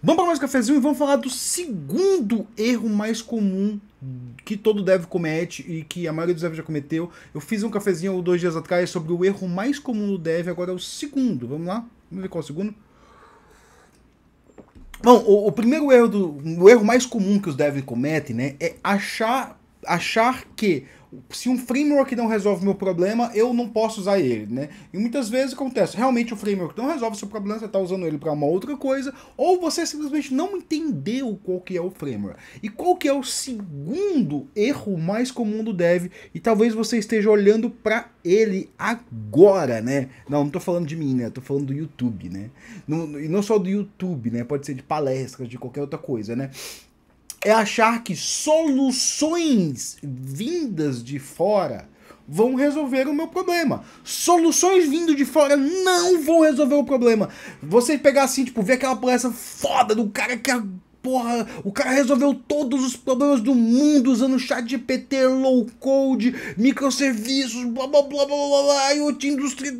Vamos para mais um cafezinho e vamos falar do segundo erro mais comum que todo dev comete e que a maioria dos devs já cometeu. Eu fiz um cafezinho 2 dias atrás sobre o erro mais comum do dev, agora é o segundo. Vamos lá? Vamos ver qual é o segundo? Bom, o primeiro erro, o erro mais comum que os devs cometem, né, é achar que se um framework não resolve meu problema, eu não posso usar ele, né? E muitas vezes acontece, realmente o framework não resolve o seu problema, você está usando ele para uma outra coisa, ou você simplesmente não entendeu qual que é o framework. E qual que é o segundo erro mais comum do dev, e talvez você esteja olhando para ele agora, né? Não tô falando de mim, né? Tô falando do YouTube, né? E não só do YouTube, né? Pode ser de palestras, de qualquer outra coisa, né? É achar que soluções vindas de fora vão resolver o meu problema. Soluções vindo de fora não vão resolver o problema. Você pegar assim, tipo, ver aquela palestra foda do cara que porra, o cara resolveu todos os problemas do mundo usando chat GPT, low code, microserviços, blá blá blá blá blá blá, IoT indústria,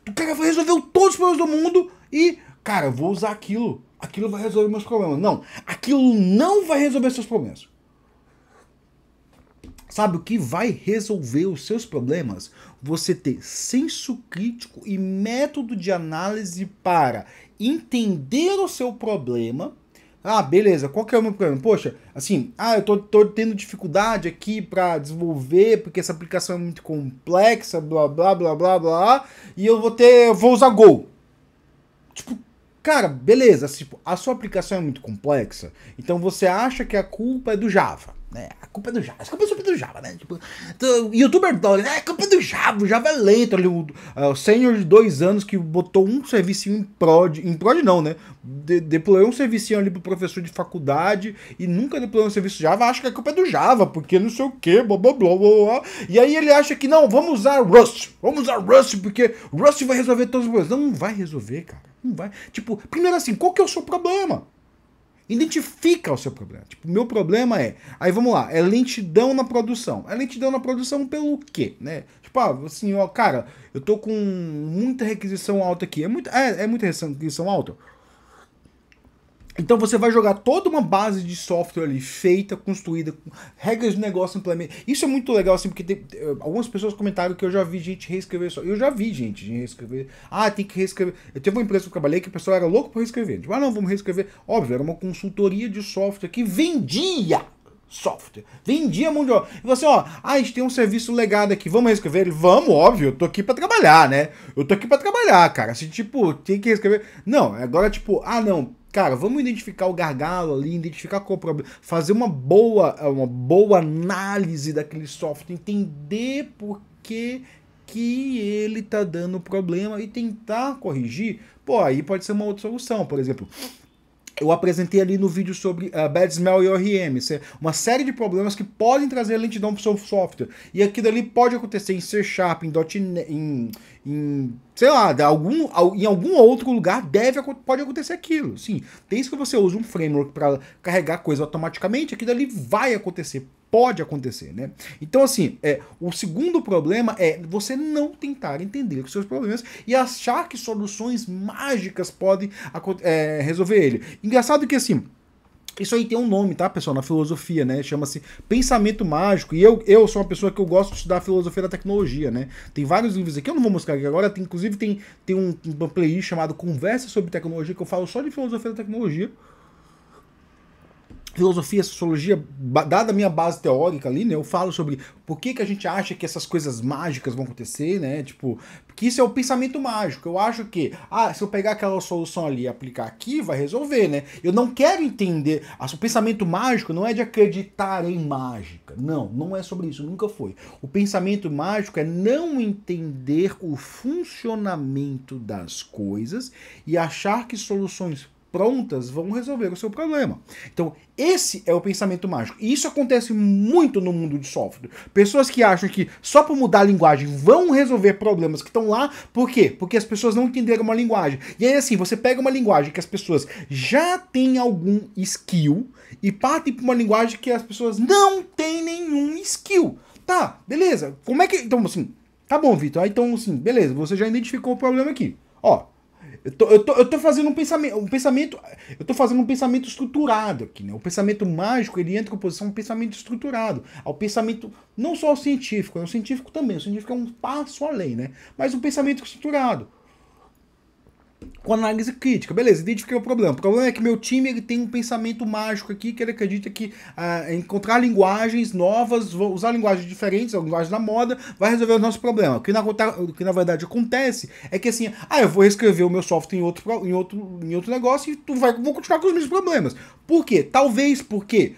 o cara resolveu todos os problemas do mundo e, cara, eu vou usar aquilo. Aquilo vai resolver meus problemas. Não, aquilo não vai resolver seus problemas. Sabe o que vai resolver os seus problemas? Você ter senso crítico e método de análise para entender o seu problema. Ah, beleza, qual que é o meu problema? Poxa, assim, eu tô tendo dificuldade aqui para desenvolver porque essa aplicação é muito complexa, blá blá blá blá blá, e eu vou usar Go. Tipo, cara, beleza, tipo, a sua aplicação é muito complexa, então você acha que a culpa é do Java, né? A culpa é do Java, a culpa é sempre do Java, né? Tipo, youtuber dog, né? A culpa é do Java, o Java é lento. Ali, o sênior de 2 anos que botou um servicinho em prod não, né? Deployou um servicinho ali pro professor de faculdade e nunca deployou um serviço Java, acha que a culpa é do Java, porque não sei o que, blá blá blá blá. E aí ele acha que não, vamos usar Rust porque Rust vai resolver todos os problemas. Não vai resolver, cara. Não vai. Tipo, primeiro assim, qual que é o seu problema? Identifica o seu problema. Tipo, o meu problema é... Aí vamos lá, é lentidão na produção. É lentidão na produção pelo quê, né? Tipo, assim, ó, cara, eu tô com muita requisição alta aqui. É muita requisição alta? Então você vai jogar toda uma base de software ali, feita, construída, com regras de negócio implementadas. Isso é muito legal, assim, porque algumas pessoas comentaram que eu já vi gente reescrever só. Eu já vi gente reescrever. Tem que reescrever. Eu teve uma empresa que eu trabalhei que o pessoal era louco para reescrever. Tipo, não, vamos reescrever. Óbvio, era uma consultoria de software que vendia software. Vendia mão de obra. E você, a gente tem um serviço legado aqui, vamos reescrever ele? Vamos, óbvio, eu tô aqui pra trabalhar, né? Eu tô aqui pra trabalhar, cara. Se, tipo, tem que reescrever... Não, agora, tipo, não... Cara, vamos identificar o gargalo ali, identificar qual é o problema, fazer uma boa análise daquele software, entender por que ele tá dando problema e tentar corrigir. Pô, aí pode ser uma outra solução, por exemplo... Eu apresentei ali no vídeo sobre Bad Smell e ORM, uma série de problemas que podem trazer lentidão para o seu software. E aquilo ali pode acontecer em C Sharp, em .NET, sei lá, em algum outro lugar pode acontecer aquilo. Sim, desde que você use um framework para carregar coisa automaticamente, aquilo ali vai acontecer. Pode acontecer, né? Então, assim, o segundo problema é você não tentar entender os seus problemas e achar que soluções mágicas podem resolver ele. Engraçado que, assim, isso aí tem um nome, tá, pessoal, na filosofia, né? Chama-se pensamento mágico. E eu sou uma pessoa que eu gosto de estudar a filosofia da tecnologia, né? Tem vários livros aqui, eu não vou mostrar aqui agora, inclusive tem uma playlist chamada Conversa sobre Tecnologia, que eu falo só de filosofia da tecnologia. Filosofia, sociologia, dada a minha base teórica ali, né, eu falo sobre por que a gente acha que essas coisas mágicas vão acontecer, né, tipo, porque isso é o pensamento mágico. Eu acho que, se eu pegar aquela solução ali e aplicar aqui, vai resolver, né, eu não quero entender, o pensamento mágico não é de acreditar em mágica, não é sobre isso, nunca foi. O pensamento mágico é não entender o funcionamento das coisas e achar que soluções prontas vão resolver o seu problema. Então, esse é o pensamento mágico. E isso acontece muito no mundo de software. Pessoas que acham que só por mudar a linguagem vão resolver problemas que estão lá. Por quê? Porque as pessoas não entenderam uma linguagem. E aí, assim, você pega uma linguagem que as pessoas já têm algum skill e partem para uma linguagem que as pessoas não têm nenhum skill. Tá, beleza. Como é que... Então, assim, tá bom, Vitor. Então, assim, beleza. Você já identificou o problema aqui. Eu tô fazendo eu tô fazendo um pensamento estruturado aqui, né? O pensamento mágico, ele entra em oposição a um pensamento estruturado, ao pensamento, não só ao científico, né? O científico também, o científico é um passo além, né? Mas um pensamento estruturado, com análise crítica. Beleza, identifiquei o problema. O problema é que meu time ele tem um pensamento mágico aqui, que ele acredita que encontrar linguagens novas, usar linguagens diferentes, a linguagem da moda, vai resolver o nosso problema. O que na verdade acontece é que assim, eu vou reescrever o meu software em outro negócio e vou continuar com os mesmos problemas. Por quê? Talvez porque,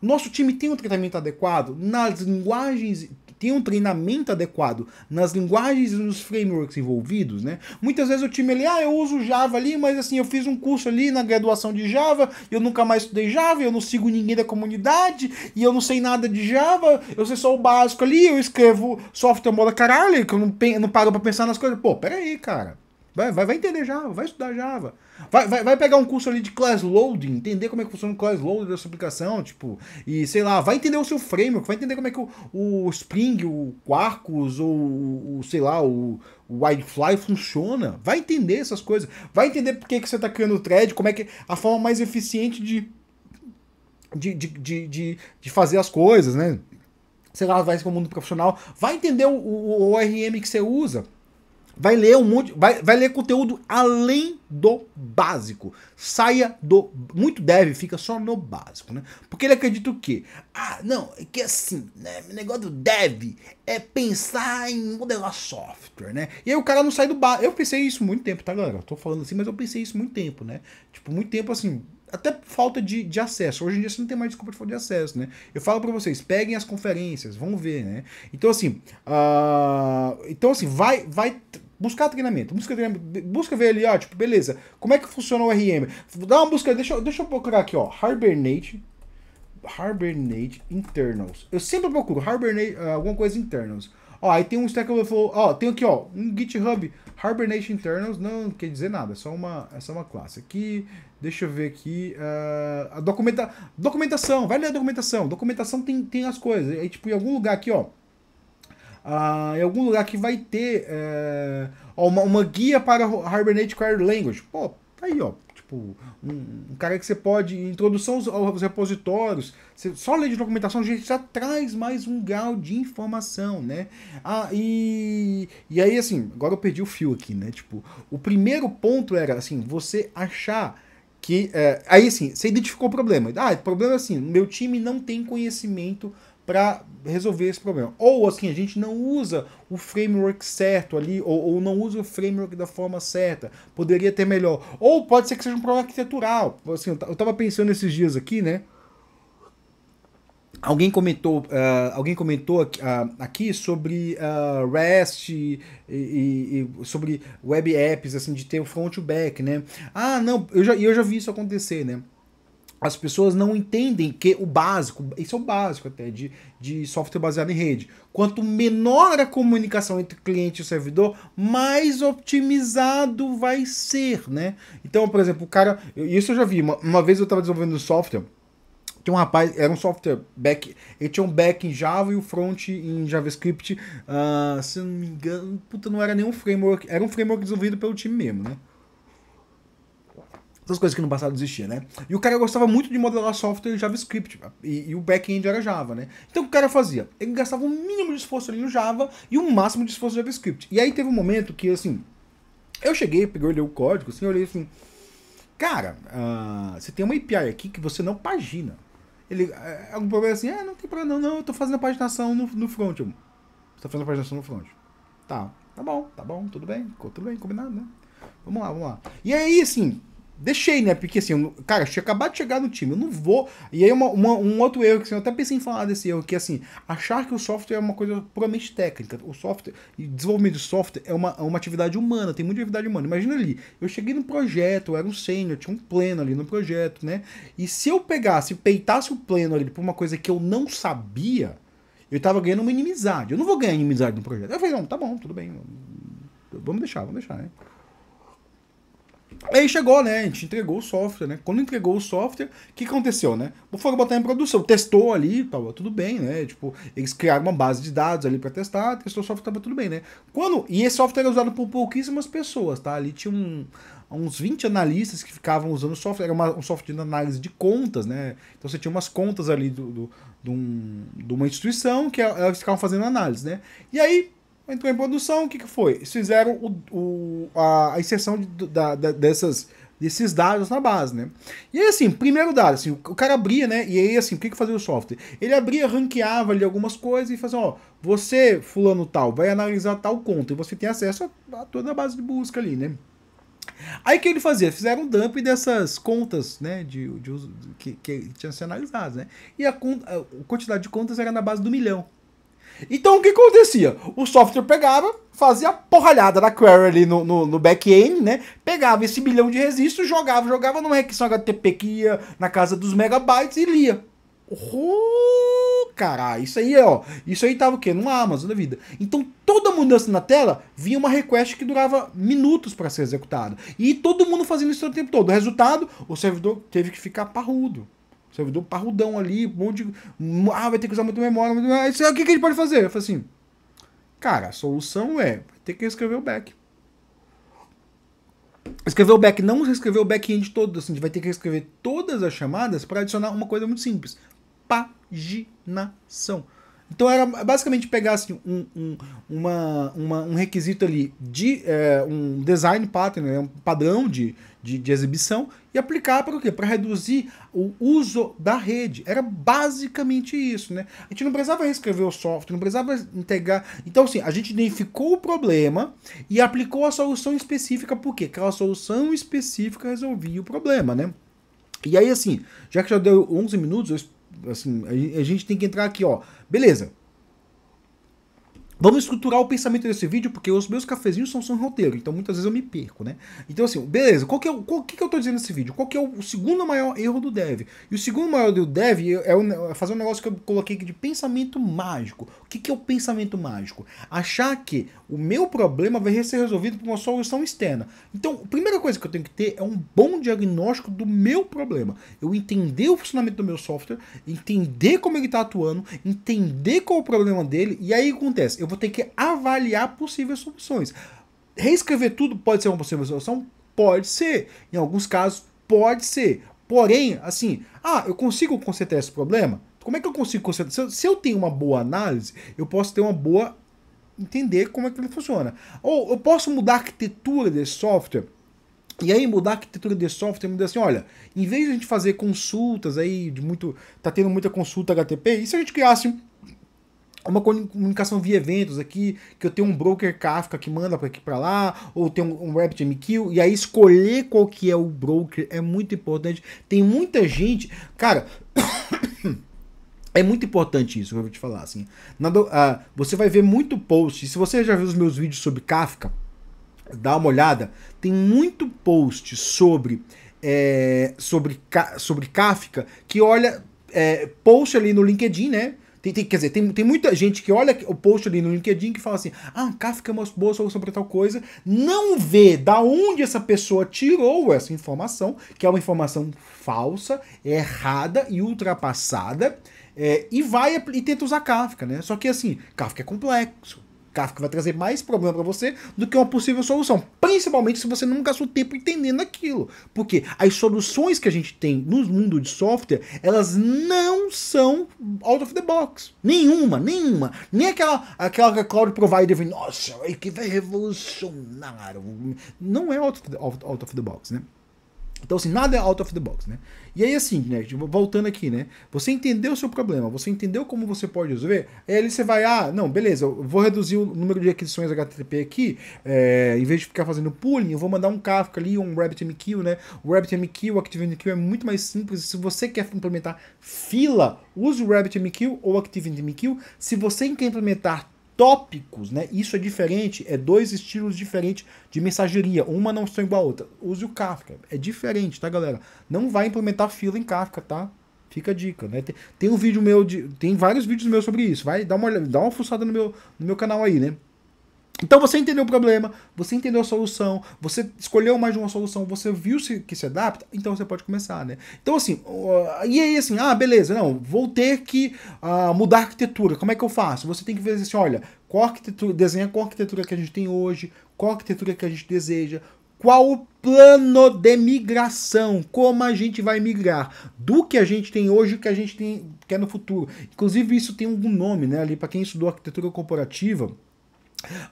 nosso time tem um tratamento adequado nas linguagens, tem um treinamento adequado nas linguagens e nos frameworks envolvidos, né? Muitas vezes o time ali, eu uso Java ali, mas assim, eu fiz um curso ali na graduação de Java, eu nunca mais estudei Java, eu não sigo ninguém da comunidade, e eu não sei nada de Java, eu sei só o básico ali, eu escrevo software moda caralho, que eu não paro pra pensar nas coisas. Pô, peraí, cara. Vai entender Java, vai estudar Java. Vai pegar um curso ali de class loading, entender como é que funciona o class loading da sua aplicação, tipo, e sei lá, vai entender o seu framework, vai entender como é que o Spring, o Quarkus, ou sei lá, o Whitefly funciona. Vai entender essas coisas. Vai entender por que você está criando o thread, como é que a forma mais eficiente de fazer as coisas, né? Sei lá, vai para o mundo profissional. Vai entender o ORM que você usa. Vai ler vai ler conteúdo além do básico. Saia do muito dev, fica só no básico, né? Porque ele acredita o quê? Não, é que assim, né, o negócio do dev é pensar em modelar software, né? E aí o cara não sai do básico. Eu pensei isso muito tempo, tá, galera? Eu tô falando assim, mas eu pensei isso muito tempo, né? Tipo, muito tempo assim, até por falta de acesso. Hoje em dia você não tem mais desculpa de falta de acesso, né? Eu falo pra vocês, peguem as conferências, vão ver, né? Então assim, vai buscar treinamento, busca ver ali, tipo, beleza, como é que funciona o RM? Dá uma busca, deixa eu procurar aqui, Hibernate Internals. Eu sempre procuro Hibernate, alguma coisa internals. Aí tem um Stack Overflow, tem aqui, um GitHub Hibernate Internals, não quer dizer nada, é só uma classe. Aqui, deixa eu ver aqui, a documentação, vai ler a documentação. Documentação tem as coisas, aí tipo, em algum lugar aqui, em algum lugar que vai ter uma guia para Hibernate Query Language. Pô, tá aí, tipo, um cara que você pode, introdução aos repositórios, você só lê de documentação, a gente já traz mais um grau de informação, né? E aí, assim, agora eu perdi o fio aqui, né? Tipo, o primeiro ponto era, assim, você achar que, aí, assim, você identificou o problema. O problema é assim, meu time não tem conhecimento para resolver esse problema. Ou assim, a gente não usa o framework certo ali, ou não usa o framework da forma certa. Poderia ter melhor. Ou pode ser que seja um problema arquitetural. Assim, eu tava pensando esses dias aqui, né? Alguém comentou aqui sobre REST e sobre web apps, assim, de ter o front e o back, né? Não, eu já vi isso acontecer, né? As pessoas não entendem que o básico, isso é o básico até, de software baseado em rede. Quanto menor a comunicação entre cliente e servidor, mais otimizado vai ser, né? Então, por exemplo, o cara... Isso eu já vi. Uma vez eu estava desenvolvendo um software, tinha um rapaz, era um software back, ele tinha um back em Java e o front em JavaScript, se eu não me engano, não era nenhum framework, era um framework desenvolvido pelo time mesmo, né? Essas coisas que no passado existiam, né? E o cara gostava muito de modelar software em JavaScript, e o back-end era Java, né? Então o que o cara fazia? Ele gastava um mínimo de esforço ali no Java e um máximo de esforço no JavaScript. E aí teve um momento que, assim, eu cheguei, olhei o código, assim, olhei assim, cara, você tem uma API aqui que você não pagina. Ele, algum problema assim, não tem problema, não, eu tô fazendo a paginação no front. Você tá fazendo a paginação no front. Tá bom, tudo bem, combinado, né? Vamos lá. E aí, assim... Deixei, né? Porque assim, cara, eu tinha acabado de chegar no time, eu não vou. E aí um outro erro, que assim, eu até pensei em falar desse erro, que assim, achar que o software é uma coisa puramente técnica. O software, e desenvolvimento de software é uma atividade humana, tem muita atividade humana. Imagina ali, eu cheguei no projeto, eu era um sênior, tinha um pleno ali no projeto, né? E se eu peitasse o pleno ali por uma coisa que eu não sabia, eu tava ganhando uma inimizade. Eu não vou ganhar inimizade no projeto. Eu falei, não, tá bom, tudo bem. Vamos deixar, né? Aí chegou, né? A gente entregou o software, né? Quando entregou o software, o que aconteceu, né? Foram botar em produção, testou ali, tava tudo bem, né? Tipo, eles criaram uma base de dados ali para testar, testou o software, tava tudo bem, né? E esse software era usado por pouquíssimas pessoas, tá? Ali tinha uns 20 analistas que ficavam usando o software. Era um software de análise de contas, né? Então você tinha umas contas ali de uma instituição que elas ficavam fazendo análise, né? E aí entrou em produção, o que foi? Eles fizeram a inserção desses dados na base, né? E aí, assim, primeiro dado, assim, o cara abria, né? E aí, assim, o que fazia o software? Ele abria, ranqueava ali algumas coisas e fazia, ó, você, fulano tal, vai analisar tal conta e você tem acesso a toda a base de busca ali, né? Aí o que ele fazia? Fizeram um dump dessas contas, né, que tinham sido analisadas, né? E a quantidade de contas era na base do 1 milhão. Então o que acontecia? O software pegava, fazia a porralhada da query ali no back-end, né? Pegava esse 1 milhão de registros, jogava numa requisição HTTP que ia na casa dos megabytes e lia. Caralho, isso aí, ó. Isso aí tava o quê? No Amazon da vida. Então toda mudança na tela vinha uma request que durava minutos para ser executada. E todo mundo fazendo isso o tempo todo. O resultado, o servidor teve que ficar parrudo. Servidor parrudão ali, um monte de... vai ter que usar muita memória. O que a gente pode fazer? Eu falei assim, cara, a solução vai ter que reescrever o back. Escrever o back, não reescrever o back-end todo, assim, a gente vai ter que reescrever todas as chamadas para adicionar uma coisa muito simples. Paginação. Então era basicamente pegar assim, um requisito ali de um design pattern, né, um padrão de exibição e aplicar para o quê? Para reduzir o uso da rede. Era basicamente isso, né? A gente não precisava reescrever o software, não precisava integrar. Então, assim, a gente identificou o problema e aplicou a solução específica, por quê? Aquela solução específica resolvia o problema, né? E aí, assim, já que já deu 11 minutos, assim, a gente tem que entrar aqui, ó. Beleza. Vamos estruturar o pensamento desse vídeo, porque os meus cafezinhos são sem roteiro, então muitas vezes eu me perco, né? Então assim, beleza, o que eu tô dizendo nesse vídeo? Qual que é o segundo maior erro do dev? E o segundo maior erro do dev é fazer um negócio que eu coloquei aqui de pensamento mágico. O que é o pensamento mágico? Achar que o meu problema vai ser resolvido por uma solução externa. Então, a primeira coisa que eu tenho que ter é um bom diagnóstico do meu problema. Eu entender o funcionamento do meu software, entender como ele está atuando, entender qual é o problema dele, e aí o que acontece? Eu vou ter que avaliar possíveis soluções. Reescrever tudo pode ser uma possível solução? Pode ser. Em alguns casos, pode ser. Porém, assim, eu consigo consertar esse problema? Como é que eu consigo consertar? Se eu tenho uma boa análise, eu posso ter uma boa... entender como é que ele funciona. Ou eu posso mudar a arquitetura desse software. E aí mudar a arquitetura desse software, mudar assim, olha, em vez de a gente fazer consultas aí, tá tendo muita consulta HTTP, e se a gente criasse uma comunicação via eventos aqui, que eu tenho um broker Kafka que manda para aqui para lá, ou tem um RabbitMQ, e aí escolher qual que é o broker é muito importante. Tem muita gente, cara, é muito importante isso que eu vou te falar, assim. Você vai ver muito post, se você já viu os meus vídeos sobre Kafka, dá uma olhada, tem muito post sobre Kafka, que olha, post ali no LinkedIn, né? Quer dizer, tem muita gente que olha o post ali no LinkedIn que fala assim, Kafka é uma boa solução para tal coisa, não vê da onde essa pessoa tirou essa informação, que é uma informação falsa, errada e ultrapassada, e tenta usar Kafka, né? Só que assim, Kafka é complexo. Kafka vai trazer mais problema para você do que uma possível solução. Principalmente se você não gastou tempo entendendo aquilo. Porque as soluções que a gente tem no mundo de software, elas não são out of the box. Nenhuma. Nem aquela cloud provider vem, nossa, que vai revolucionar. Não é out of the box, né? Então, assim, nada é out of the box, né? E aí, assim, né, voltando aqui, né? Você entendeu o seu problema, você entendeu como você pode resolver, aí você vai, não, beleza, eu vou reduzir o número de requisições HTTP aqui, em vez de ficar fazendo pooling, eu vou mandar um Kafka ali, um RabbitMQ, né? O RabbitMQ, o ActiveMQ é muito mais simples. Se você quer implementar fila, use o RabbitMQ ou o ActiveMQ. Se você quer implementar tópicos, né? Isso é diferente, é dois estilos diferentes de mensageria, uma não são igual a outra. Use o Kafka, é diferente, tá, galera? Não vai implementar fila em Kafka, tá? Fica a dica, né? Tem um vídeo meu, tem vários vídeos meus sobre isso, vai dar uma olhada, dá uma fuçada no meu canal aí, né? Então você entendeu o problema, você entendeu a solução, você escolheu mais de uma solução, você viu que se adapta, então você pode começar, né? Então assim, e aí assim, beleza, não, vou ter que mudar a arquitetura, como é que eu faço? Você tem que ver assim, olha, qual arquitetura, desenha qual arquitetura que a gente tem hoje, qual arquitetura que a gente deseja, Qual o plano de migração? Como a gente vai migrar do que a gente tem hoje e o que a gente tem, quer no futuro? Inclusive, isso tem algum nome, né? Ali, para quem estudou arquitetura corporativa,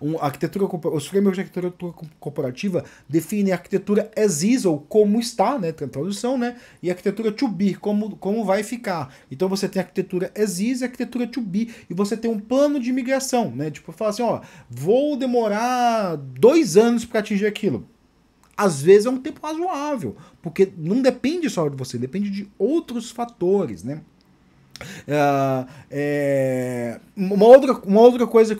os frameworks de arquitetura corporativa definem a arquitetura as is, ou como está, né, tradução, né, e a arquitetura to be, como vai ficar. Então você tem a arquitetura as is e a arquitetura to be, e você tem um plano de migração, né, tipo, fala assim, ó, vou demorar 2 anos para atingir aquilo. Às vezes é um tempo razoável, porque não depende só de você, depende de outros fatores, né. Uma outra coisa,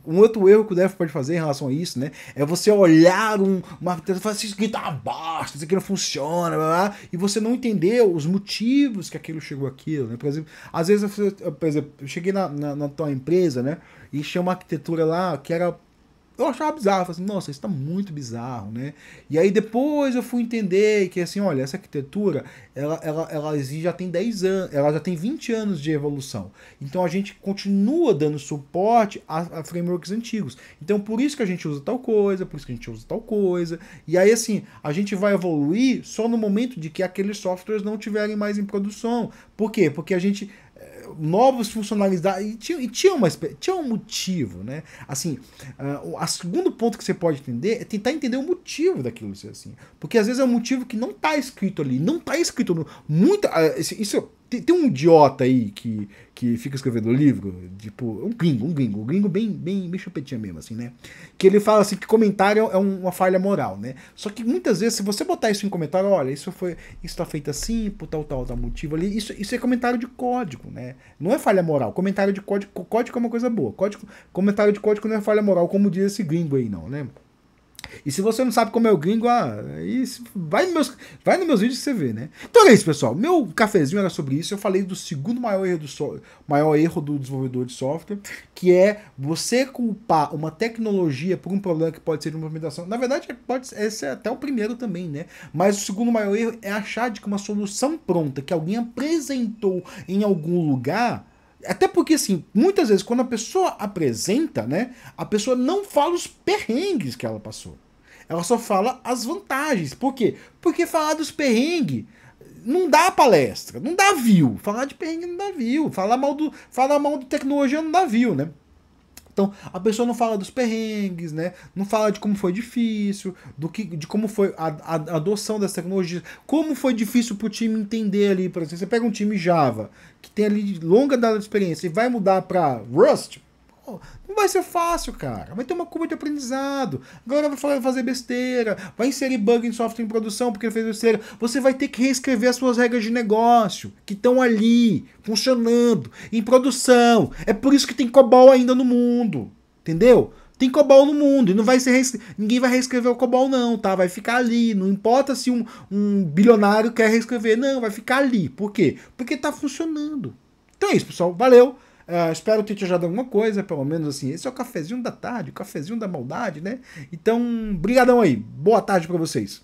um outro erro que o Dev pode fazer em relação a isso, né, é você olhar uma arquitetura e falar assim, isso aqui tá abaixo, isso aqui não funciona, blá, blá, e você não entender os motivos que aquilo chegou aquilo, né, por exemplo, às vezes, por exemplo, eu cheguei na tua empresa, né, e tinha uma arquitetura lá que era, eu achava bizarro, eu falei assim, nossa, isso tá muito bizarro, né? E aí depois eu fui entender que, assim, olha, essa arquitetura, ela já tem 10 anos, ela já tem 20 anos de evolução. Então a gente continua dando suporte a frameworks antigos. Então por isso que a gente usa tal coisa, por isso que a gente usa tal coisa. E aí, assim, a gente vai evoluir só no momento de que aqueles softwares não estiverem mais em produção. Por quê? Porque a gente novas funcionalidades, e tinha um motivo, né? Assim, o segundo ponto que você pode entender é tentar entender o motivo daquilo ser assim. Porque às vezes é um motivo que não está escrito ali, não está escrito no, isso tem um idiota aí que fica escrevendo livro, tipo, um gringo bem chupetinha mesmo, assim, né? Que ele fala assim que comentário é uma falha moral, né? Só que muitas vezes, se você botar isso em comentário, olha, isso tá feito assim, por tal motivo ali, isso é comentário de código, né? Não é falha moral. Comentário de código é uma coisa boa. Comentário de código não é falha moral, como diz esse gringo aí, não, né? E se você não sabe como é o gringo, vai nos meus vídeos que você vê, né? Então é isso, pessoal. Meu cafezinho era sobre isso. Eu falei do segundo maior erro do desenvolvedor de software, que é você culpar uma tecnologia por um problema que pode ser de uma implementação. Na verdade, esse é até o primeiro também, né? Mas o segundo maior erro é achar de que uma solução pronta que alguém apresentou em algum lugar. Até porque, assim, muitas vezes quando a pessoa apresenta, né, a pessoa não fala os perrengues que ela passou. Ela só fala as vantagens. Por quê? Porque falar dos perrengues não dá palestra, não dá view. Falar de perrengue não dá view. Falar mal de tecnologia não dá view, né? Então, a pessoa não fala dos perrengues, né? Não fala de como foi difícil, de como foi a adoção dessa tecnologia, como foi difícil para o time entender ali, por exemplo, você pega um time Java, que tem ali longa data de experiência, e vai mudar para Rust, não vai ser fácil, cara. Vai ter uma curva de aprendizado. Agora vai fazer besteira. Vai inserir bug em software em produção porque ele fez besteira. Você vai ter que reescrever as suas regras de negócio que estão ali, funcionando, em produção. É por isso que tem COBOL ainda no mundo. Entendeu? Tem COBOL no mundo. E não vai ser ninguém vai reescrever o COBOL, não, tá? Vai ficar ali. Não importa se um bilionário quer reescrever. Não, vai ficar ali. Por quê? Porque tá funcionando. Então é isso, pessoal. Valeu. Espero ter te ajudado alguma coisa, pelo menos assim. Esse é o cafezinho da tarde, o cafezinho da maldade, né? Então, brigadão aí. Boa tarde para vocês.